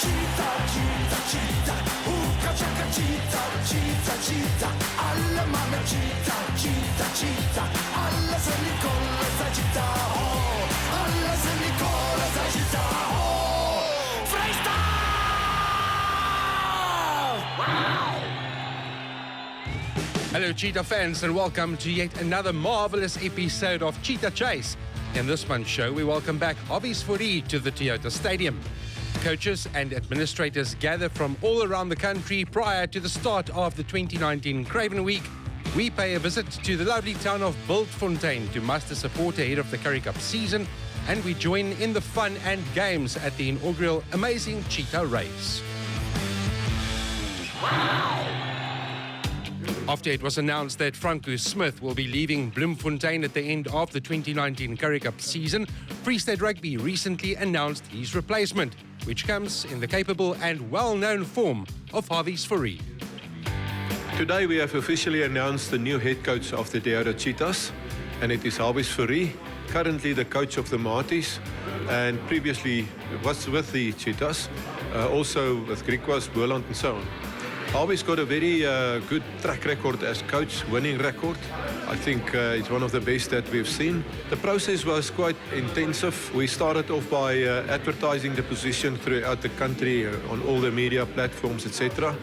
Cheetah, Cheetah, Cheetah. Hoeka chaka Cheetah, Cheetah, Cheetah. Alle mannen Cheetah, Cheetah, Cheetah. Alle zijn Nicola zijn Cheetah, oh. Alle zijn Nicola zijn Cheetah, oh. Vrijstaat! Hello Cheetah fans and welcome to yet another marvelous episode of Cheetah Chase. In this month's show we welcome back Hawies Fourie to the Toyota Stadium. Coaches and administrators gather from all around the country prior to the start of the 2019 Craven week. We pay a visit to the lovely town of Bultfontein to muster support ahead of the Currie Cup season, and we join in the fun and games at the inaugural Amazing Cheetah Race. After it was announced that Franco Smith will be leaving Bultfontein at the end of the 2019 Currie Cup season, Free State Rugby recently announced his replacement, which comes in the capable and well-known form of Hawies Fourie. Today we have officially announced the new head coach of the Toyota Cheetahs, and it is Hawies Fourie, currently the coach of the Marties, and previously was with the Cheetahs, also with Griquas, Boland and so on. Hawies got a very good track record as coach, winning record. I think it's one of the best that we've seen. The process was quite intensive. We started off by advertising the position throughout the country on all the media platforms, etc.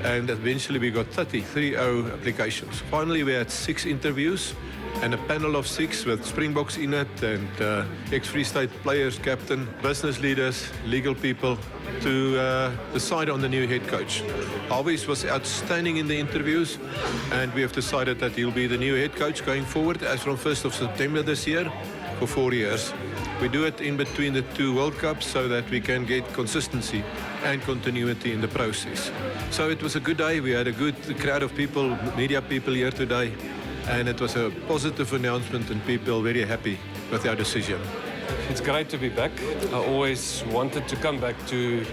And eventually we got 30 applications. Finally we had 6 interviews and a panel of 6 with Springboks in it and ex-Free State players, captain, business leaders, legal people to decide on the new head coach. Hawies was outstanding in the interviews, and we have decided that he'll be the new head coach going forward as from 1st of September this year for 4 years. We do it in between the 2 World Cups so that we can get consistency and continuity in the process. So it was a good day. We had a good crowd of people, media people here today, and it was a positive announcement and people very happy with our decision. It's great to be back. I always wanted to come back to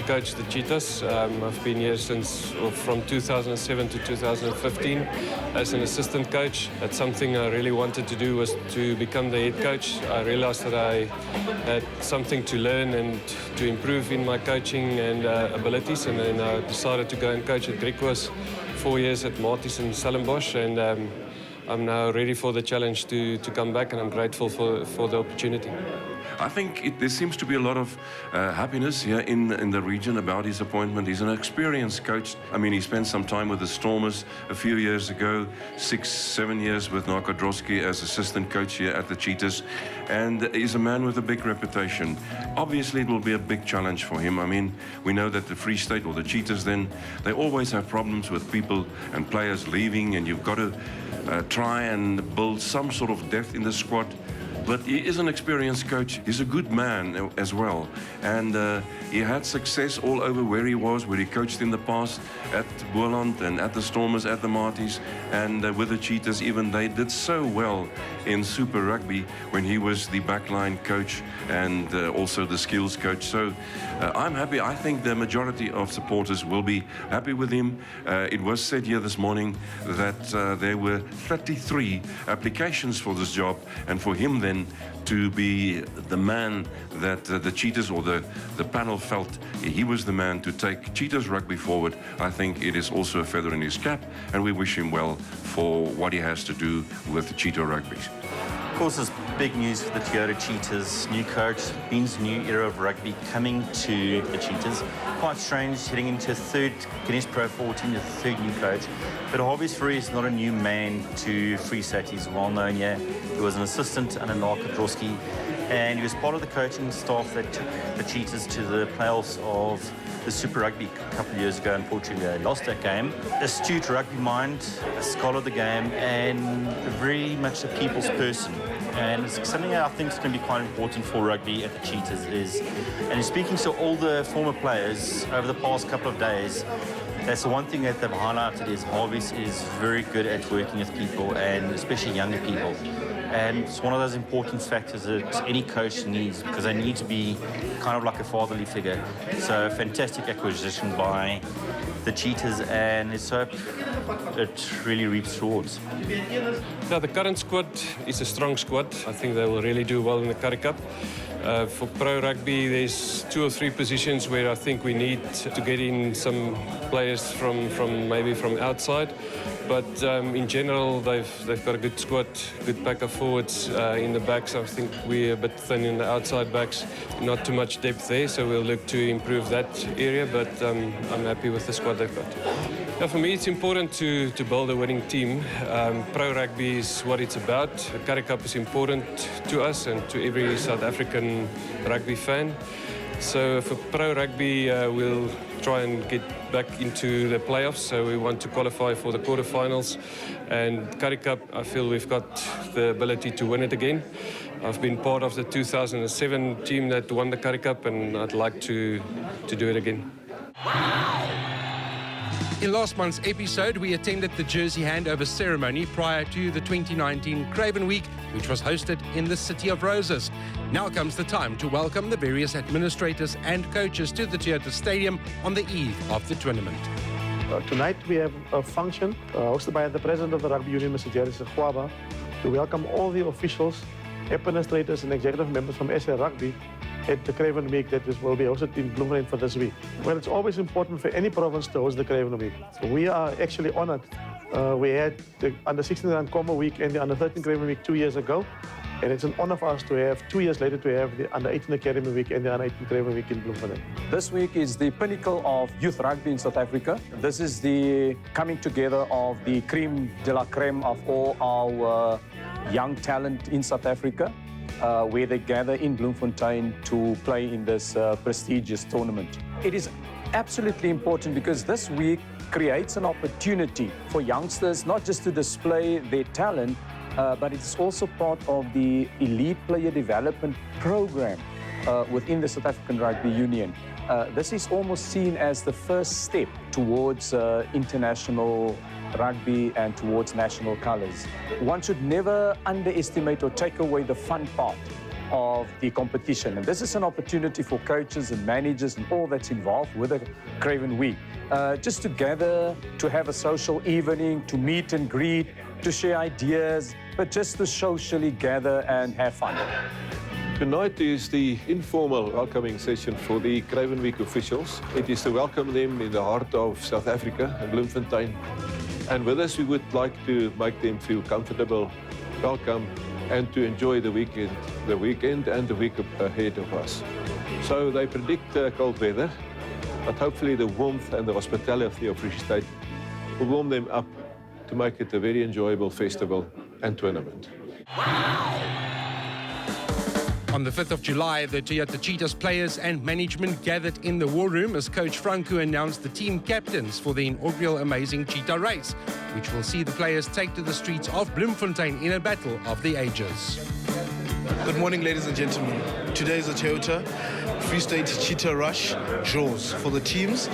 coach the Cheetahs. I've been here from 2007 to 2015 as an assistant coach. That's something I really wanted to do, was to become the head coach. I realized that I had something to learn and to improve in my coaching and abilities, and then I decided to go and coach at Griquas, 4 years at Marties and Stellenbosch, and I'm now ready for the challenge to come back, and I'm grateful for the opportunity. I think there seems to be a lot of happiness here in the region about his appointment. He's an experienced coach. I mean, he spent some time with the Stormers a few years ago, 6-7 years with Narko Droski as assistant coach here at the Cheetahs, and he's a man with a big reputation. Obviously, it will be a big challenge for him. I mean, we know that the Free State or the Cheetahs then, they always have problems with people and players leaving, and you've got to try and build some sort of depth in the squad. But he is an experienced coach. He's a good man as well. And he had success all over where he was, where he coached in the past, at Boland and at the Stormers, at the Marties, and with the Cheetahs even. They did so well in Super Rugby when he was the backline coach and also the skills coach. So I'm happy. I think the majority of supporters will be happy with him. It was said here this morning that there were 33 applications for this job, and for him then to be the man that the Cheetahs or the panel felt he was the man to take Cheetahs rugby forward. I think it is also a feather in his cap, and we wish him well for what he has to do with Cheetah rugby. Of course, it's big news for the Toyota Cheetahs. New coach, means new era of rugby coming to the Cheetahs. Quite strange heading into third Guinness Pro 14, the third new coach. But Hawies Fourie is not a new man to Free State. He's well known here. He was an assistant under Narko Droski, and he was part of the coaching staff that took the Cheetahs to the playoffs of the Super Rugby a couple of years ago. Unfortunately, they lost that game. Astute rugby mind, a scholar of the game, and very much a people's person. And it's something that I think is going to be quite important for rugby at the Cheetahs and in speaking to all the former players over the past couple of days, that's the one thing that they've highlighted is Hawies is very good at working with people, and especially younger people. And it's one of those important factors that any coach needs, because they need to be kind of like a fatherly figure. So fantastic acquisition by the Cheetahs, and let's hope it really reaps rewards. Yeah, the current squad is a strong squad. I think they will really do well in the Currie Cup. For pro rugby, there's 2 or 3 positions where I think we need to get in some players from maybe from outside. But in general, they've got a good squad, good pack of forwards in the backs. I think we're a bit thin in the outside backs, not too much depth there, so we'll look to improve that area. But I'm happy with the squad they've got. Yeah, for me, it's important to build a winning team. Pro rugby is what it's about. The Currie Cup is important to us and to every South African rugby fan. So for pro rugby, we'll try and get back into the playoffs. So we want to qualify for the quarterfinals. And Currie Cup, I feel we've got the ability to win it again. I've been part of the 2007 team that won the Currie Cup, and I'd like to do it again. In last month's episode, we attended the jersey handover ceremony prior to the 2019 Craven Week, which was hosted in the City of Roses. Now comes the time to welcome the various administrators and coaches to the Toyota Stadium on the eve of the tournament. Tonight we have a function hosted by the President of the Rugby Union, Mr. Jerry Segwaba, to welcome all the officials, administrators and executive members from SA Rugby at the Craven Week that will be hosted in Bloemfontein for this week. Well, it's always important for any province to host the Craven Week. So we are actually honored. We had the Under-16 Rancoma Week and the Under-13 Craven Week 2 years ago. And it's an honor for us to have 2 years later to have the Under-18 Academy Week and the Under-18 Craven Week in Bloemfontein. This week is the pinnacle of youth rugby in South Africa. This is the coming together of the creme de la creme of all our young talent in South Africa, where they gather in Bultfontein to play in this prestigious tournament. It is absolutely important because this week creates an opportunity for youngsters not just to display their talent, but it's also part of the elite player development program within the South African Rugby Union. This is almost seen as the first step towards international rugby and towards national colors. One should never underestimate or take away the fun part of the competition. And this is an opportunity for coaches and managers and all that's involved with the Craven Week. Just to gather, to have a social evening, to meet and greet, to share ideas, but just to socially gather and have fun. Tonight is the informal welcoming session for the Craven Week officials. It is to welcome them in the heart of South Africa and Bultfontein. And with us, we would like to make them feel comfortable, welcome, and to enjoy the weekend and the week ahead of us. So they predict cold weather, but hopefully the warmth and the hospitality of Free State will warm them up to make it a very enjoyable festival and tournament. On the 5th of July, the Toyota Cheetahs players and management gathered in the war room as Coach Franco announced the team captains for the inaugural Amazing Cheetah Race, which will see the players take to the streets of Bloemfontein in a battle of the ages. Good morning, ladies and gentlemen. Today is a Toyota Free State Cheetah Rush draws for the teams.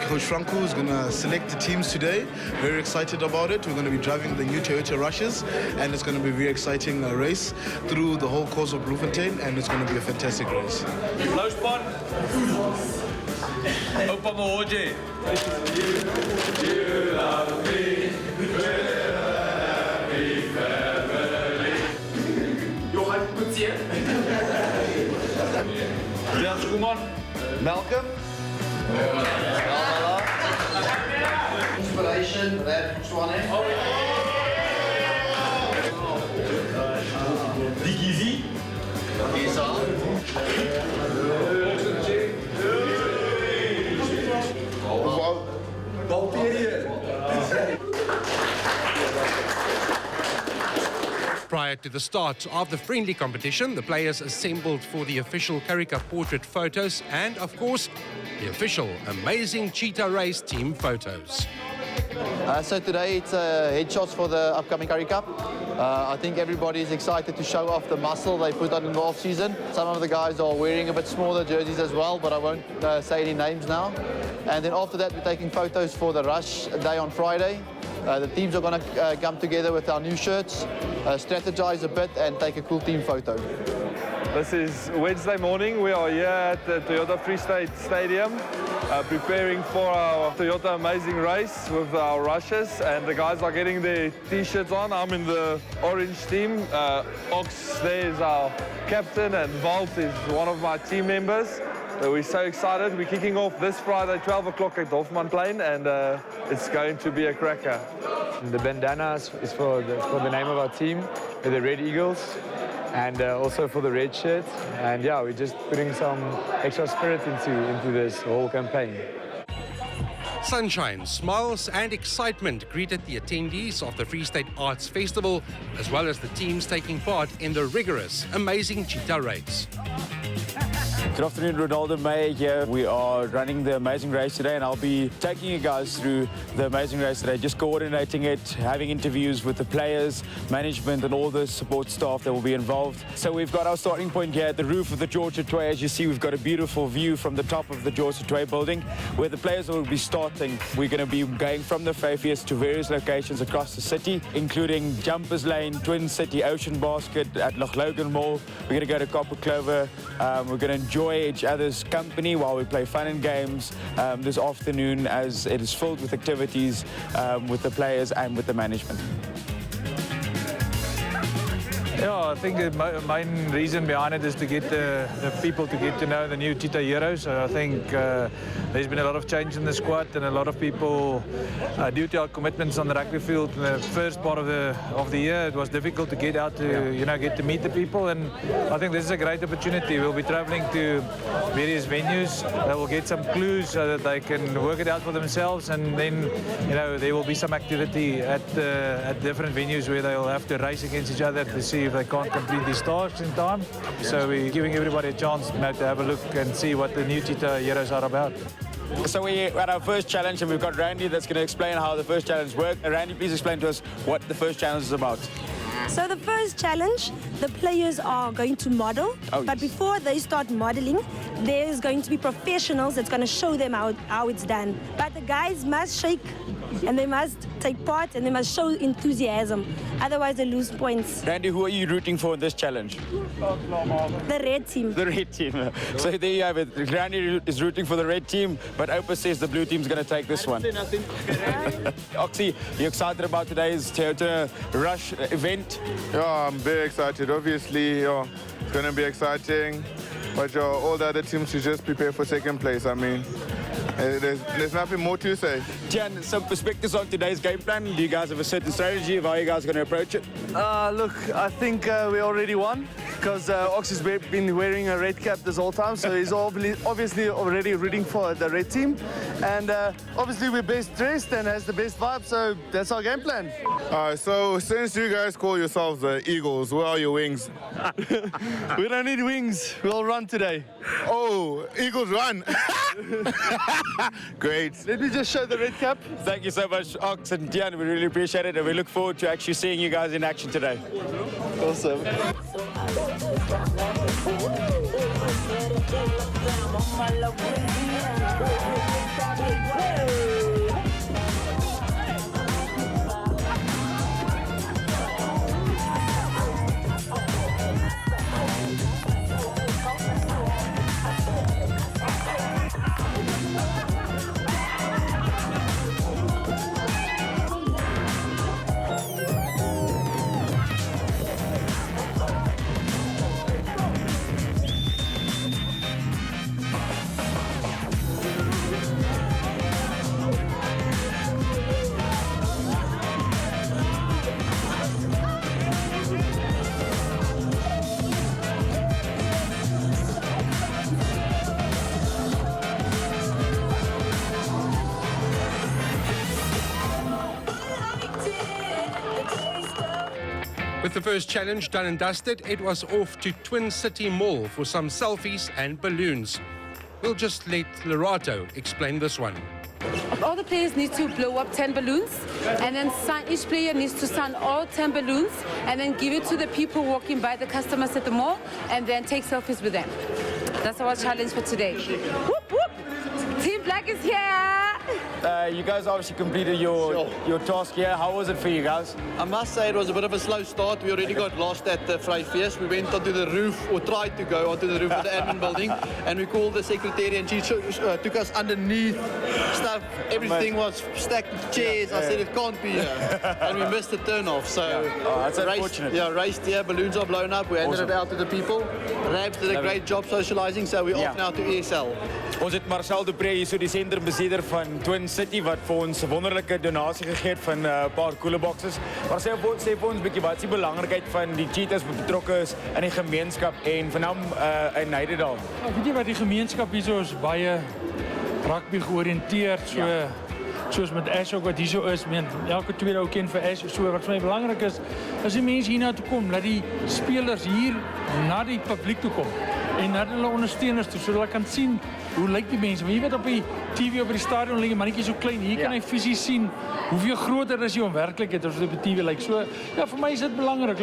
Coach Franco is going to select the teams today. Very excited about it. We're going to be driving the new Toyota Rushes, and it's going to be a very exciting race through the whole course of Bultfontein, and it's going to be a fantastic race. Blauwspan. Opa Mohoje. Malcolm. Inspiration, Red Swanee. Digizi. Prior to the start of the friendly competition, the players assembled for the official Currie Cup portrait photos and, of course, the official Amazing Cheetah Race team photos. So today it's headshots for the upcoming Currie Cup. I think everybody is excited to show off the muscle they put on in the off-season. Some of the guys are wearing a bit smaller jerseys as well, but I won't say any names now. And then after that, we're taking photos for the rush day on Friday. The teams are going to come together with our new shirts, strategize a bit and take a cool team photo. This is Wednesday morning. We are here at the Toyota Free State Stadium preparing for our Toyota Amazing Race with our rushers, and the guys are getting their t-shirts on. I'm in the orange team. Ox there is our captain, and Volt is one of my team members. We're so excited. We're kicking off this Friday, 12 o'clock at Bultfontein, and it's going to be a cracker. The bandana is for the name of our team, the Red Eagles, and also for the red shirt. And yeah, we're just putting some extra spirit into this whole campaign. Sunshine, smiles and excitement greeted the attendees of the Free State Arts Festival, as well as the teams taking part in the rigorous Amazing Cheetah Race. Good afternoon, Ronaldo May here. We are running the Amazing Race today, and I'll be taking you guys through the Amazing Race today, just coordinating it, having interviews with the players, management, and all the support staff that will be involved. So we've got our starting point here at the roof of the George Toy. As you see, we've got a beautiful view from the top of the George Toy building, where the players will be starting. We're going to be going from the Fairfield to various locations across the city, including Jumpers Lane, Twin City, Ocean Basket, at Loch Logan Mall. We're going to go to Copper Clover. We're going to enjoy each other's company while we play fun and games this afternoon, as it is filled with activities with the players and with the management. Yeah, I think the main reason behind it is to get the people to get to know the new Cheetah heroes. I think there's been a lot of change in the squad, and a lot of people, due to our commitments on the rugby field in the first part of the year, it was difficult to get out to get to meet the people. And I think this is a great opportunity. We'll be traveling to various venues. They will get some clues so that they can work it out for themselves, and then there will be some activity at different venues where they'll have to race against each other to see if they can't complete these tasks in time. So we're giving everybody a chance to have a look and see what the new Cheetah heroes are about. So we're at our first challenge, and we've got Randy that's going to explain how the first challenge worked. Randy, please explain to us what the first challenge is about. So the first challenge, the players are going to model, but before they start modeling, there's going to be professionals that's going to show them how it's done. But the guys must shake, and they must take part, and they must show enthusiasm. Otherwise, they lose points. Randy, who are you rooting for in this challenge? The red team. The red team. So there you have it. Randy is rooting for the red team, but Opa says the blue team's going to take this one. Oxy, you excited about today's Toyota Rush event? Yeah, I'm very excited. Obviously, it's going to be exciting. But all the other teams should just prepare for second place. I mean, there's nothing more to say. Jan, some perspectives on today's game plan. Do you guys have a certain strategy of how you guys are going to approach it? Look, I think we already won, because Ox has been wearing a red cap this whole time, so he's obviously already rooting for the red team. And obviously we're best dressed and has the best vibe, so that's our game plan. So since you guys call yourselves the Eagles, where are your wings? We don't need wings. We'll run today. Oh, Eagles run. Great. Let me just show the red cap. Thank you so much, Ox and Dian. We really appreciate it, and we look forward to actually seeing you guys in action today. Awesome. With the first challenge done and dusted, it was off to Twin City Mall for some selfies and balloons. We'll just let Lerato explain this one. All the players need to blow up 10 balloons, and then each player needs to sign all 10 balloons, and then give it to the people walking by, the customers at the mall, and then take selfies with them. That's our challenge for today. Whoop, whoop. Team Black is here! You guys obviously completed your task here. How was it for you guys? I must say it was a bit of a slow start. We already got lost at the Vryfees. We went onto the roof, or tried to go onto the roof of the admin building, and we called the secretary, and she took us underneath stuff. Everything was stacked with chairs. I said it can't be here, and we missed the turn off. So that's unfortunate. Raced here. Balloons are blown up. We handed it out to the people. Rabs did a great job socializing. So we're off now to ESL. Ons het Marcel de Pre, hier so die sentrumbestuurder van Twin City, wat vir ons 'n wonderlike donasie gegee het van 'n paar cooler boxes. Maar sê vir ons 'n bietjie wat is die belangrikheid van die Cheetahs wat betrokke is in die gemeenskap en van hom in Nydendal. Weet jy wat, die gemeenskap hierso is baie rugby georiënteerd, soos met Ash ook wat hierso is. Elke tweede ou ken vir Ash. So wat vir my belangrik is die mense hier na toe kom, dat die spelers hier na die publiek toe kom en na hulle ondersteuners toe, sodat hulle kan sien hoe lyk die mense. Maar jy weet op die TV op die stadion lê 'n mannetjie so klein. Hier kan hy fisies sien hoeveel groter is die onwerklikheid as wat op die TV lyk. So ja, vir my is dit belangrik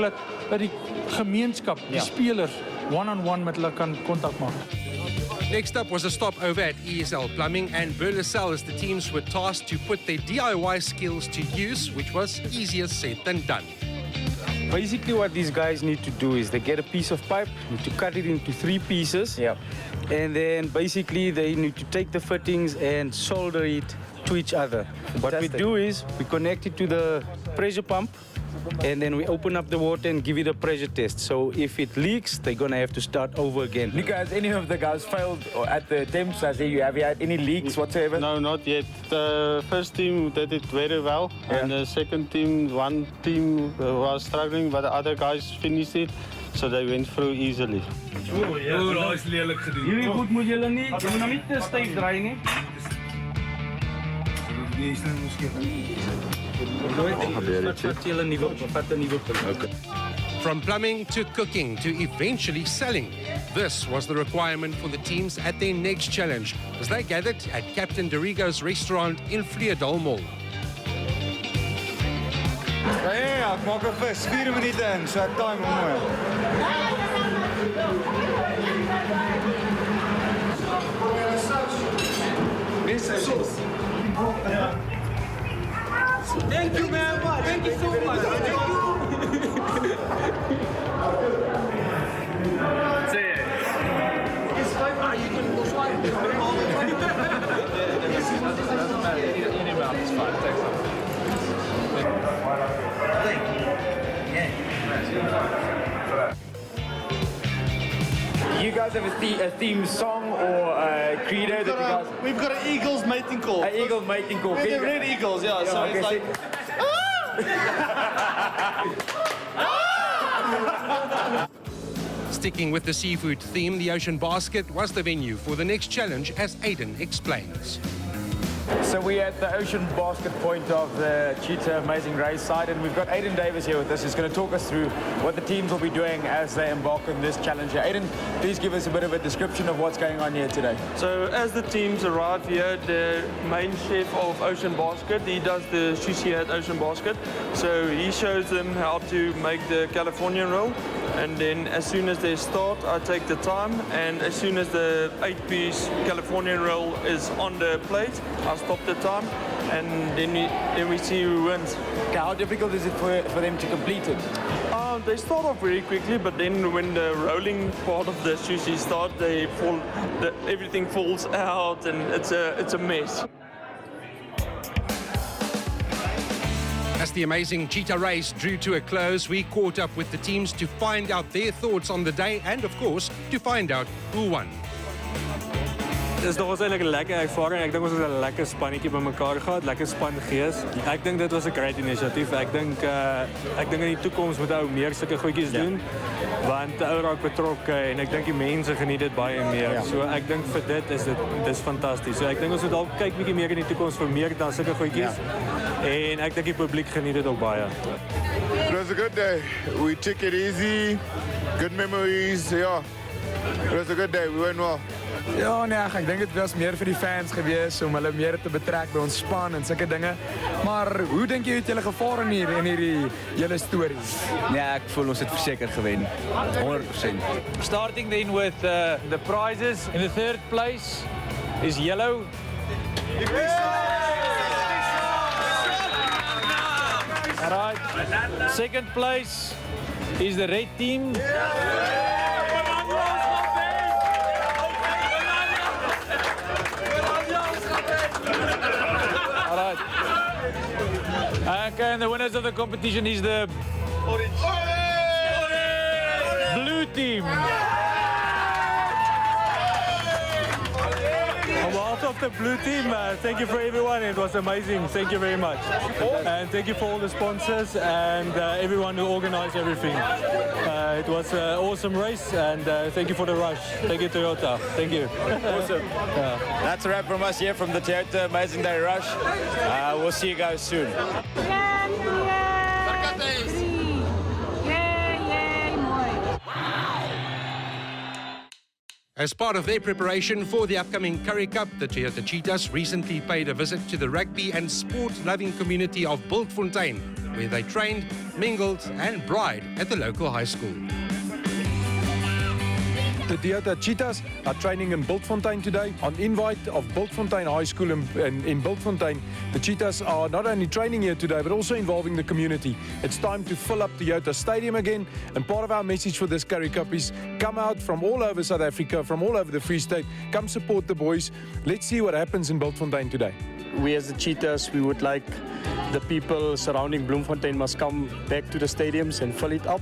dat die gemeenskap, die spelers one-on-one met hulle kan kontak maak. Next up was a stopover at ESL Plumbing, and Burlersel as the teams were tasked to put their DIY skills to use, which was easier said than done. Basically what these guys need to do is they get a piece of pipe, need to cut it into 3 pieces, and then basically they need to take the fittings and solder it to each other. What we do is we connect it to the pressure pump, and then we open up the water and give it a pressure test. So if it leaks, they're going to have to start over again. Nico, has any of the guys failed at the attempts? Have you had any leaks whatsoever? No, not yet. The first team did it very well, and the second team, one team was struggling, but the other guys finished it, so they went through easily. Dat is lelijk gedoen. Jullie goed moet jullie niet. Je moet niet te stijf draaien, hè? From plumbing to cooking to eventually selling, this was the requirement for the teams at their next challenge as they gathered at Captain Dorigo's restaurant in Vleerdal Mall. Ja, ek maak 'n vis, 4 minute in, so ek time hom mooi. Thank you, man. Thank you so much. Thank you. Say it. It's fine. You can go slide. It doesn't matter. Any amount is fine. Thanks. You guys have a theme song or a credo that you guys... We've got an Eagles mating call. An Eagle mating call. We're the Red Eagles, yeah. So okay, it's like... Sticking with the seafood theme, the Ocean Basket was the venue for the next challenge, as Aidan explains. So we're at the Ocean Basket point of the Cheetah Amazing Race side, and we've got Aidan Davis here with us. He's going to talk us through what the teams will be doing as they embark on this challenge. Aidan, please give us a bit of a description of what's going on here today. So as the teams arrive here, the main chef of Ocean Basket, he does the sushi at Ocean Basket. So he shows them how to make the Californian roll. And then as soon as they start, I take the time, and as soon as the 8-piece Californian roll is on the plate, I stop the time, and then we see who wins. Okay, how difficult is it for them to complete it? They start off very quickly, but then when the rolling part of the sushi starts, everything falls out, and it's a mess. As the Amazing Cheetah Race drew to a close, we caught up with the teams to find out their thoughts on the day and, of course, to find out who won. Dit is nog eintlik 'n lekker ervaring. Ek dink ons het 'n lekker spannetjie bymekaar gehad, lekker spangees. Ek dink dit was 'n great inisiatief. Ek dink in die toekoms moet ou meer sulke goedjies doen, want ou raak betrokke en ek dink die mense geniet dit baie meer. So ek dink vir dit is dis fantasties. So ek dink ons moet dalk kyk bietjie meer in die toekoms vir meer dan sulke goedjies. En ek dink die publiek geniet dit ook baie. It was a good day. We took it easy. Good memories. Yeah. It was a good day. We went well. Ja, nee, ek dink dit was meer vir die fans gewees om hulle meer te betrek by ons span en sulke dinge. Maar hoe dink jy het julle gevaar in hierdie hele storie? Nee, ek voel ons het verseker gewen. 100%. Starting then with the prizes. In the third place is yellow. Yes! All right. Second place is the red team. All right. Okay, and the winners of the competition is the blue team. On behalf of the blue team, thank you for everyone. It was amazing. Thank you very much. And thank you for all the sponsors and everyone who organized everything. It was an awesome race, and thank you for the rush. Thank you, Toyota. Thank you. Awesome. That's a wrap from us here from the Toyota Amazing Day Rush. We'll see you guys soon. As part of their preparation for the upcoming Currie Cup, the Toyota Cheetahs recently paid a visit to the rugby and sport-loving community of Bultfontein, where they trained, mingled and bride at the local high school. The Toyota Cheetahs are training in Bultfontein today. On invite of Bultfontein High School in Bultfontein, the Cheetahs are not only training here today, but also involving the community. It's time to fill up Toyota Stadium again, and part of our message for this Currie Cup is come out from all over South Africa, from all over the Free State, come support the boys. Let's see what happens in Bultfontein today. We as the Cheetahs, we would like the people surrounding Bultfontein must come back to the stadiums and fill it up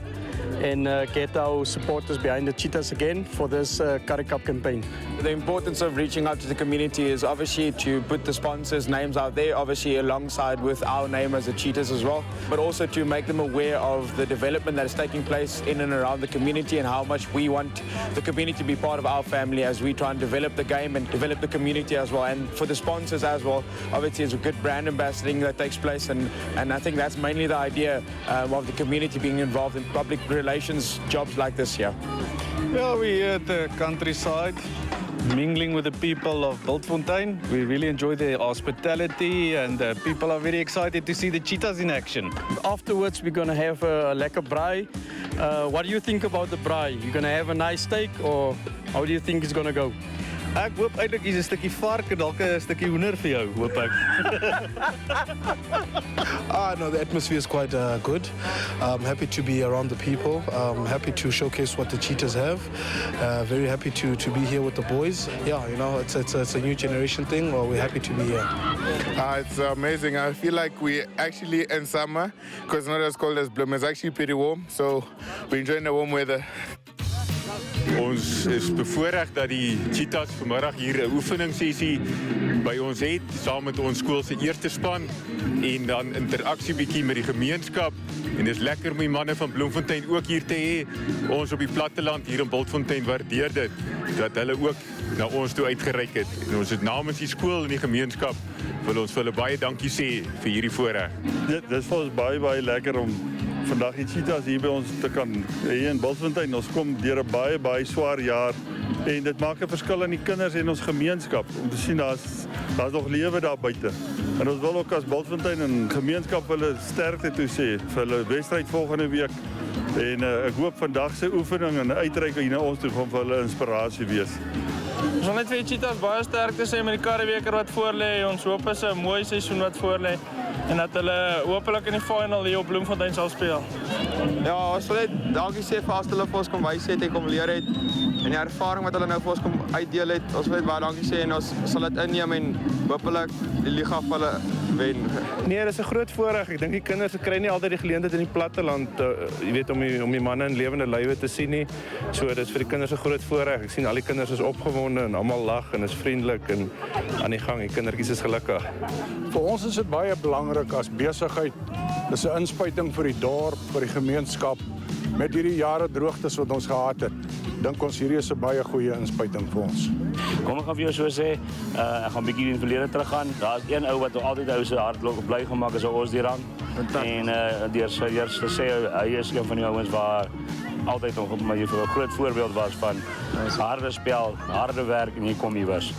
and get our supporters behind the Cheetahs again for this Currie Cup campaign. The importance of reaching out to the community is obviously to put the sponsors' names out there, obviously alongside with our name as the Cheetahs as well, but also to make them aware of the development that is taking place in and around the community and how much we want the community to be part of our family as we try and develop the game and develop the community as well. And for the sponsors as well, obviously it's a good brand ambassadoring that takes place, and I think that's mainly the idea of the community being involved in public relations jobs like this here. Yeah, we're here at the countryside, mingling with the people of Bultfontein. We really enjoy their hospitality, and people are very excited to see the cheetahs in action. Afterwards, we're going to have a lekker braai. What do you think about the braai? You're going to have a nice steak, or how do you think it's going to go? Ek hoop eintlik is 'n stukkie vark en dalk 'n stukkie hoender vir jou, hoop ek. No, the atmosphere is quite good. I'm happy to be around the people. I'm happy to showcase what the Cheetahs have. Very happy to be here with the boys. Yeah, you know, it's a new generation thing. Well, we're happy to be here. It's amazing. I feel like we're actually in summer because it's not as cold as Bloem. It's actually pretty warm, so we're enjoying the warm weather. Ons is bevoorreg dat die Cheetahs vanmiddag hier 'n oefeningssessie by ons het saam met ons skool se eerste span en dan interaksie bietjie met die gemeenskap. En dis lekker om die manne van Bultfontein ook hier te hê. Ons op die platteland hier in Bultfontein waardeer dit dat hulle ook na ons toe uitgereik het. En ons het namens die skool en die gemeenskap wil ons vir hulle baie dankie sê vir hierdie voorreg. Dit is vir ons baie lekker om vandag die Cheetahs hier by ons te kan hê in Bultfontein. Ons kom deur 'n baie swaar jaar en dit maak 'n verskil in die kinders en ons gemeenskap om te sien daar's nog lewe daar buite. En ons wil ook as Bultfontein en gemeenskap hulle sterkte toe sê vir hulle wedstryd volgende week. En ek hoop vandag se oefening en uitreik hier na ons toe gaan vir hulle inspirasie wees. Ons wil net vir die Cheetahs baie sterkte sê met die karreweker wat voor lê. Ons hoop is 'n mooi seisoen wat voor lê en dat hulle hopelik in die final hier op Bultfontein sal speel. Ja, ons wil net dankie sê vir as hulle vir ons kom wys het en kom leer het en die ervaring wat hulle nou vir ons kom uitdeel het. Ons wil net baie dankie sê en ons sal dit inneem en hopelik die liga vir hulle wen. Nee, dit is 'n groot voorreg. Ek dink die kinders kry nie altyd die geleentheid in die platteland, jy weet, om die manne in lewende lywe te sien nie. So dit is vir die kinders 'n groot voorreg. Ek sien al die kinders is opgewonde en almal lag en is vriendelik en aan die gang. Die kindertjies is gelukkig. Vir ons is dit baie belangrik as besigheid. Dis 'n inspuiting vir die dorp, vir die gemeenskap. Met hierdie jare droogtes wat ons gehad het, dink ons hierdie is 'n baie goeie inspuiting vir ons. Kom ek gaan vir jou so sê, ek gaan 'n bietjie in die verlede teruggaan. Daar's een ou wat altyd hou sy hart bly gemaak is ons die rang. En deur sy eers te sê hy is een van die ouens waar altyd nog maar 'n groot voorbeeld was van harde spel, harde werk en hier kom iewers.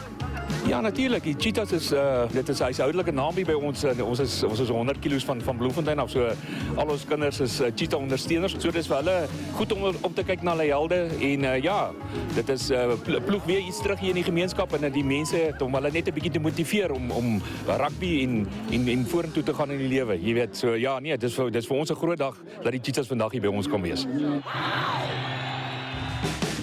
Ja, natuurlijk. Die Cheetahs is, dit is 'n huishoudelike naam hier by ons. Ons is 100 kilos van Bultfontein af. So al ons kinders is Cheetah ondersteuners. So dis vir hulle goed om te kyk na hulle helde en ja, dit is ploeg weer iets terug hier in die gemeenskap en die mense om hulle net 'n bietjie te motiveer om rugby en vorentoe te gaan in die lewe. Jy weet, so ja, nee, dis vir ons 'n groot dag dat die Cheetahs vandag hier by ons kom wees.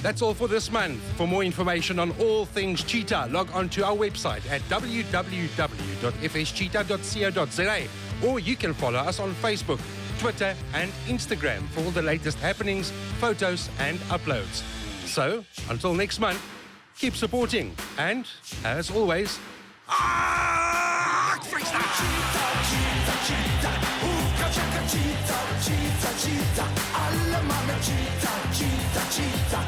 That's all for this month. For more information on all things cheetah, log on to our website at www.fscheetah.co.za, or you can follow us on Facebook, Twitter and Instagram for all the latest happenings, photos and uploads. So, until next month, keep supporting and, as always, Cheetah, alle Mann mit Cheetah, Cheetah, Cheetah.